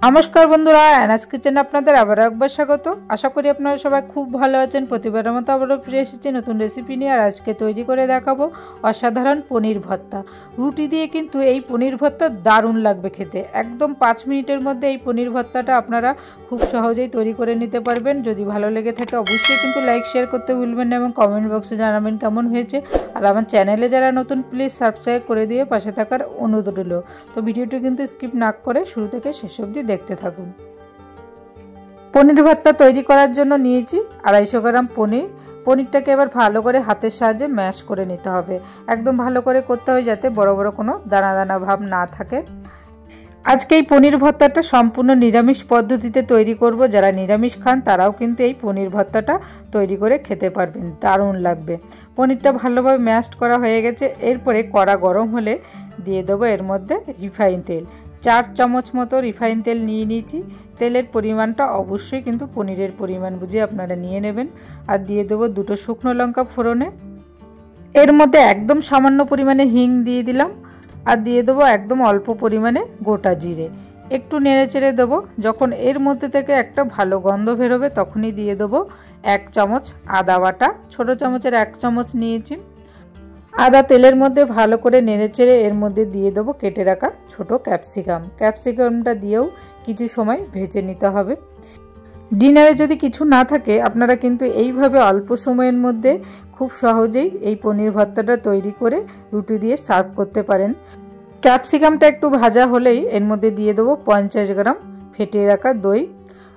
नमस्कार बंधुरा NS kitchen आपनादेर आबार एकबार स्वागत। आशा करी आपनारा सबाई खूब भालो आछेन। प्रतिबारेर मतो आबारो फिरे एसेछि नतुन रेसिपि निये। आर आजके तैरि करे देखाबो असाधारण पनिर भर्ता। रुटी दिये किन्तु एई पनिर भर्ता दारुण लागबे खेते। एकदम 5 मिनिटेर मध्ये एई पनिर भर्ताटा आपनारा खूब सहजेई तैरि करे निते पारबेन। जदि भालो लेगे थाके अवश्यई किन्तु लाइक शेयर करते भुलबेन ना एबं कमेंट बक्से जानाबेन केमन हयेछे। आर आमार चैनेले जारा नतुन प्लिज सबस्क्राइब करे दिये पाशे थाकार अनुरोध रइलो। तो भिडियोटी किन्तु स्किप ना करे शुरू थेके शेष अब्दि देखते थाकुन। पनिर भर्ता तैरि करार जोन्नो नियेछि 250 ग्राम पनिर। पनिरटाके एबार भालो करे हाथेर साहाज्ये मैश करे निते होबे। एकदम भालो करे करते होबे जाते बड़ बड़ कोनो दाना दाना भाब ना थाके। आजके এই पनिर भर्ताटा सम्पूर्ण निरामिष पद्धतिते तैरि करब। जारा निरामिष खान ताराও কিন্তু এই पनिर भर्ताटा तैरि करे खेते पारबेन, दारुण लागबे। पनिरटा भालोभाবে मैश करा হয়ে গেছে। এরপরে কড়া গরম হলে দিয়ে দেব এর মধ্যে রিফাইন তেল। 4 চামচ মতো রিফাইন তেল নিয়ে নিয়েছি। তেলের পরিমাণটা অবশ্যই কিন্তু পনিরের পরিমাণ বুঝে আপনারা নিয়ে নেবেন। আর দিয়ে দেব দুটো শুকনো লঙ্কা ফোড়নে। এর মধ্যে একদম সামান্য পরিমাণে হিং দিয়ে দিলাম। আর দিয়ে দেব একদম অল্প পরিমাণে গোটা জিরে। একটু নেড়েচেড়ে দেব। যখন এর মধ্যে থেকে একটা ভালো গন্ধ বের হবে তখনই দিয়ে দেব 1 চামচ আদা বাটা। ছোট চামচের 1 চামচ নিয়েছি। আদা তেলের মধ্যে ভালো করে নেড়েচেড়ে এর মধ্যে দিয়ে দেব কেটে রাখা ছোট ক্যাপসিকাম। ক্যাপসিকামটা দিয়েও কিছু সময় ভেজে নিতে হবে। ডিনারে যদি কিছু না থাকে আপনারা কিন্তু এইভাবে অল্প সময়ের মধ্যে খুব সহজেই এই পনির ভর্তাটা তৈরি করে রুটি দিয়ে সার্ভ করতে পারেন। ক্যাপসিকামটা একটু ভাজা হলেই এর মধ্যে দিয়ে দেব 50 গ্রাম ফেটিয়ে রাখা দই।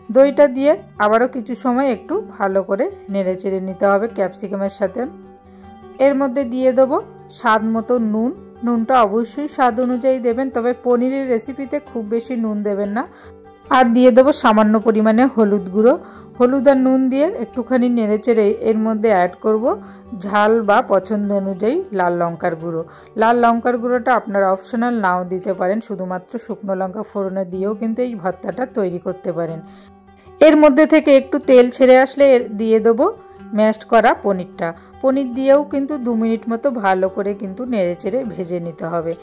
দইটা দিয়ে আবারও কিছু সময় একটু ভালো করে নেড়েচেড়ে নিতে হবে ক্যাপসিকামের সাথে। এর মধ্যে দিয়ে দেব স্বাদ মতো নুন। নুনটা অবশ্যই স্বাদ অনুযায়ী দেবেন, তবে পনিরের রেসিপিতে খুব বেশি নুন দেবেন না। আর দিয়ে দেব সামান্য পরিমাণে হলুদ গুঁড়ো। হলুদ আর নুন দিয়ে একটুখানি নেড়েচেড়ে এর মধ্যে অ্যাড করব ঝাল বা পছন্দ অনুযায়ী লাল লঙ্কার গুঁড়ো। লাল লঙ্কার গুঁড়োটা আপনারা অপশনাল নাও দিতে পারেন, শুধুমাত্র শুকনো লঙ্কা ফোড়নে দিয়েও কিন্তু এই ভর্তাটা তৈরি করতে পারেন। এর মধ্যে থেকে একটু তেল ছেড়ে আসলে দিয়ে দেব ম্যাশড করা পনিরটা। পনির দিয়েও কিন্তু 2 মিনিট মতো ভালো করে কিন্তু নেড়েচেড়ে ভেজে নিতে হবে।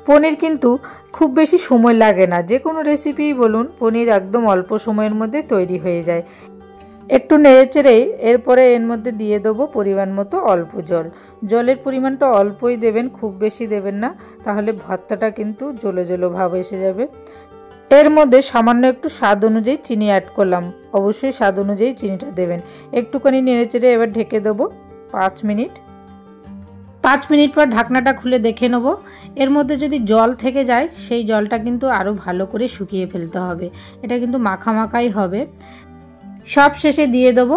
পনির কিন্তু খুব বেশি সময় লাগে না, যে কোনো রেসিপিই বলুন পনির একদম অল্প সময়ের মধ্যে তৈরি হয়ে যায়। একটু নেড়েচেড়ে এরপরে এর মধ্যে দিয়ে দেবো পরিমাণ মতো অল্প জল। জলের পরিমাণটা অল্পই দেবেন, খুব বেশি দেবেন না, তাহলে ভর্তাটা কিন্তু জলো জলো ভাব এসে যাবে। এর মধ্যে সামান্য একটু স্বাদ অনুযায়ী চিনি অ্যাড করলাম। অবশ্যই স্বাদ অনুযায়ী চিনিটা দেবেন। একটুখানি নেড়েচেড়ে এবার ঢেকে দেবো 5 মিনিট। 5 মিনিট পর ঢাকনাটা খুলে দেখে নেব। এর মধ্যে যদি জল থেকে যায় সেই জলটা কিন্তু আরও ভালো করে শুকিয়ে ফেলতে হবে। এটা কিন্তু মাখামাখাই হবে। সব শেষে দিয়ে দেবো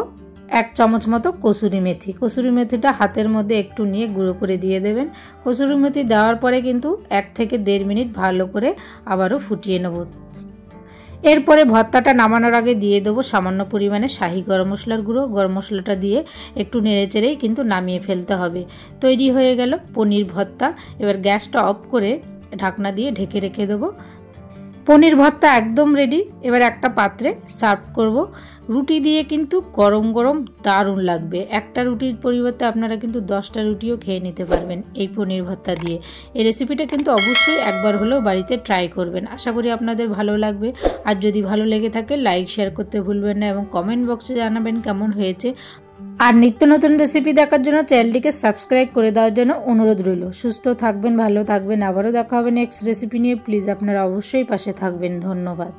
1 চামচ মতো কসুরি মেথি। কসুরি মেথিটা হাতের মধ্যে একটু নিয়ে গুঁড়ো করে দিয়ে দেবেন। কসুরি মেথি দেওয়ার পরে কিন্তু 1 থেকে 1.5 মিনিট ভালো করে আবারও ফুটিয়ে নেব। এরপরে ভর্তাটা নামানোর আগে দিয়ে দেবো সামান্য পরিমাণে শাহি গরম মশলার গুঁড়ো। গরম মশলাটা দিয়ে একটু নেড়েচেড়েই কিন্তু নামিয়ে ফেলতে হবে। তৈরি হয়ে গেল পনির ভর্তা। এবার গ্যাসটা অফ করে ঢাকনা দিয়ে ঢেকে রেখে দেবো। পনির ভর্তা একদম রেডি। এবার একটা পাত্রে সার্ভ করব। রুটি দিয়ে কিন্তু গরম গরম দারুণ লাগবে। একটা রুটির পরিবর্তে আপনারা কিন্তু 10টা রুটিও খেয়ে নিতে পারবেন এই পনির ভর্তা দিয়ে। এই রেসিপিটা কিন্তু অবশ্যই একবার হলেও বাড়িতে ট্রাই করবেন। আশা করি আপনাদের ভালো লাগবে। আর যদি ভালো লেগে থাকে লাইক শেয়ার করতে ভুলবেন না এবং কমেন্ট বক্সে জানাবেন কেমন হয়েছে। আর নিত্য নতুন রেসিপি দেখার জন্য চ্যানেলটিকে সাবস্ক্রাইব করে দেওয়ার জন্য অনুরোধ রইল। সুস্থ থাকবেন, ভালো থাকবেন। আবারও দেখা হবে নেক্সট রেসিপি নিয়ে। প্লিজ আপনারা অবশ্যই পাশে থাকবেন। ধন্যবাদ।